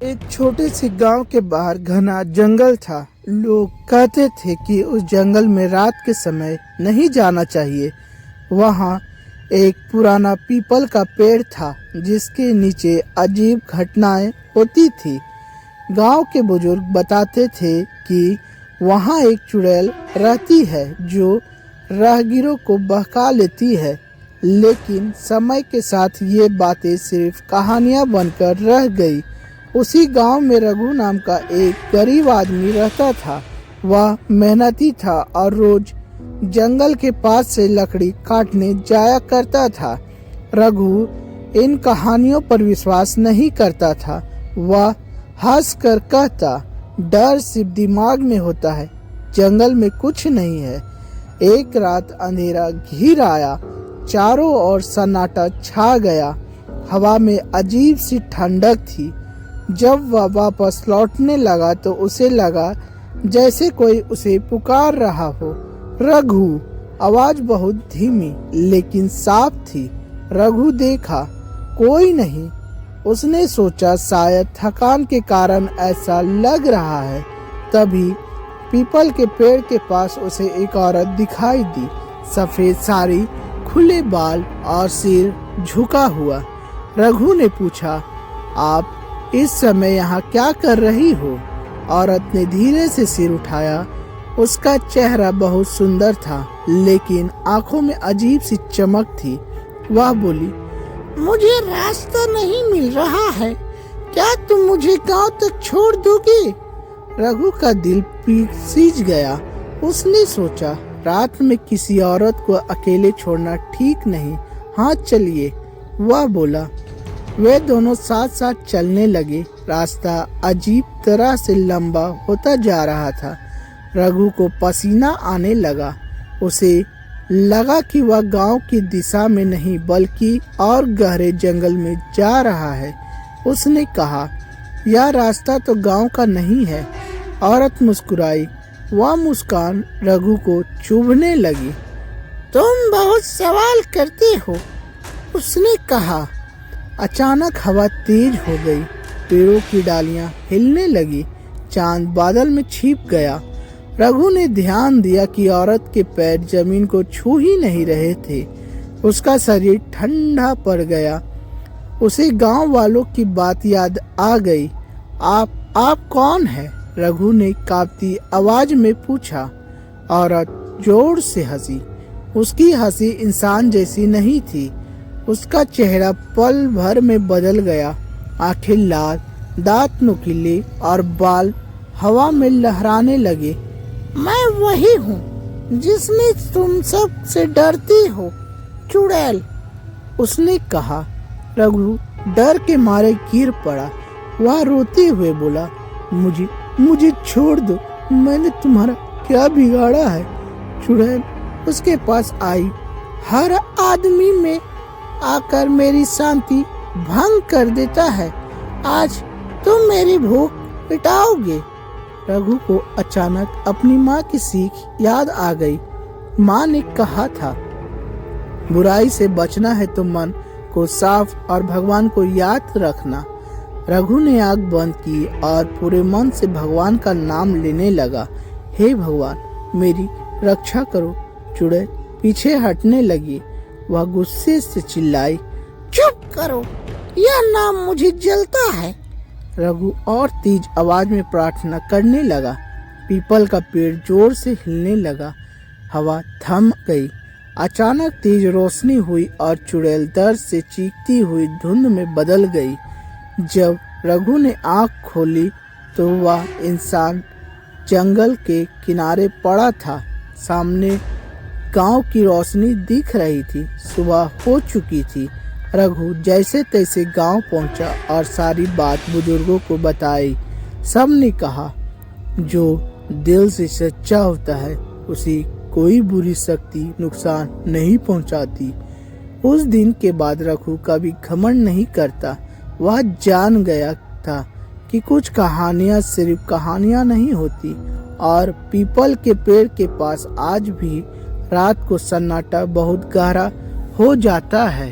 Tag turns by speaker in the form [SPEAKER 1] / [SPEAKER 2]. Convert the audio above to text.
[SPEAKER 1] एक छोटे से गांव के बाहर घना जंगल था। लोग कहते थे कि उस जंगल में रात के समय नहीं जाना चाहिए। वहां एक पुराना पीपल का पेड़ था जिसके नीचे अजीब घटनाएं होती थी। गांव के बुजुर्ग बताते थे कि वहां एक चुड़ैल रहती है जो राहगीरों को बहका लेती है। लेकिन समय के साथ ये बातें सिर्फ कहानियां बनकर रह गई। उसी गांव में रघु नाम का एक गरीब आदमी रहता था। वह मेहनती था और रोज जंगल के पास से लकड़ी काटने जाया करता था। रघु इन कहानियों पर विश्वास नहीं करता था। वह हंस कर कहता, डर सिर्फ दिमाग में होता है, जंगल में कुछ नहीं है। एक रात अंधेरा घिर आया, चारों ओर सन्नाटा छा गया। हवा में अजीब सी ठंडक थी। जब वह वापस लौटने लगा तो उसे लगा जैसे कोई उसे पुकार रहा हो। रघु, आवाज बहुत धीमी लेकिन साफ थी। रघु देखा, कोई नहीं। उसने सोचा शायद थकान के कारण ऐसा लग रहा है। तभी पीपल के पेड़ के पास उसे एक औरत दिखाई दी। सफेद साड़ी, खुले बाल और सिर झुका हुआ। रघु ने पूछा, आप इस समय यहाँ क्या कर रही हो? औरत ने धीरे से सिर उठाया। उसका चेहरा बहुत सुंदर था लेकिन आंखों में अजीब सी चमक थी। वह बोली, मुझे रास्ता नहीं मिल रहा है, क्या तुम मुझे गांव तक छोड़ दोगे? रघु का दिल सीज गया। उसने सोचा, रात में किसी औरत को अकेले छोड़ना ठीक नहीं। हाँ चलिए, वह बोला। वे दोनों साथ साथ चलने लगे। रास्ता अजीब तरह से लंबा होता जा रहा था। रघु को पसीना आने लगा। उसे लगा कि वह गांव की दिशा में नहीं बल्कि और गहरे जंगल में जा रहा है। उसने कहा, यह रास्ता तो गांव का नहीं है। औरत मुस्कुराई। वह मुस्कान रघु को चुभने लगी। तुम बहुत सवाल करते हो, उसने कहा। अचानक हवा तेज हो गई। पेड़ों की डालियां हिलने लगी। चांद बादल में छिप गया। रघु ने ध्यान दिया कि औरत के पैर जमीन को छू ही नहीं रहे थे। उसका शरीर ठंडा पड़ गया। उसे गांव वालों की बात याद आ गई। आप कौन है? रघु ने कांपती आवाज में पूछा। औरत जोर से हंसी। उसकी हंसी इंसान जैसी नहीं थी। उसका चेहरा पल भर में बदल गया। आंखें लाल, दांत नुकीले और बाल हवा में लहराने लगे। मैं वही हूँ जिसमें तुम सब से डरती हो, चुड़ैल, उसने कहा। रघु डर के मारे गिर पड़ा। वह रोते हुए बोला, मुझे छोड़ दो, मैंने तुम्हारा क्या बिगाड़ा है? चुड़ैल उसके पास आई। हर आदमी में आकर मेरी शांति भंग कर देता है। आज तुम मेरी भूख मिटाओगे। रघु को अचानक अपनी माँ की सीख याद आ गई। माँ ने कहा था, बुराई से बचना है तो मन को साफ और भगवान को याद रखना। रघु ने आंख बंद की और पूरे मन से भगवान का नाम लेने लगा। हे भगवान, मेरी रक्षा करो। चुड़ैल पीछे हटने लगी। वह गुस्से से चिल्लाई, चुप करो, यह नाम मुझे जलता है। रघु और तेज आवाज में प्रार्थना करने लगा। पीपल का पेड़ जोर से हिलने लगा। हवा थम गई। अचानक तेज रोशनी हुई और चुड़ैल दर्द से चीखती हुई धुंध में बदल गई। जब रघु ने आंख खोली तो वह इंसान जंगल के किनारे पड़ा था। सामने गांव की रोशनी दिख रही थी। सुबह हो चुकी थी। रघु जैसे तैसे गांव पहुंचा और सारी बात बुजुर्गों को बताई। सब ने कहा, जो दिल से सच्चा होता है उसे कोई बुरी शक्ति नुकसान नहीं पहुंचाती। उस दिन के बाद रघु कभी घमंड नहीं करता। वह जान गया था कि कुछ कहानियां सिर्फ कहानियां नहीं होती और पीपल के पेड़ के पास आज भी रात को सन्नाटा बहुत गहरा हो जाता है।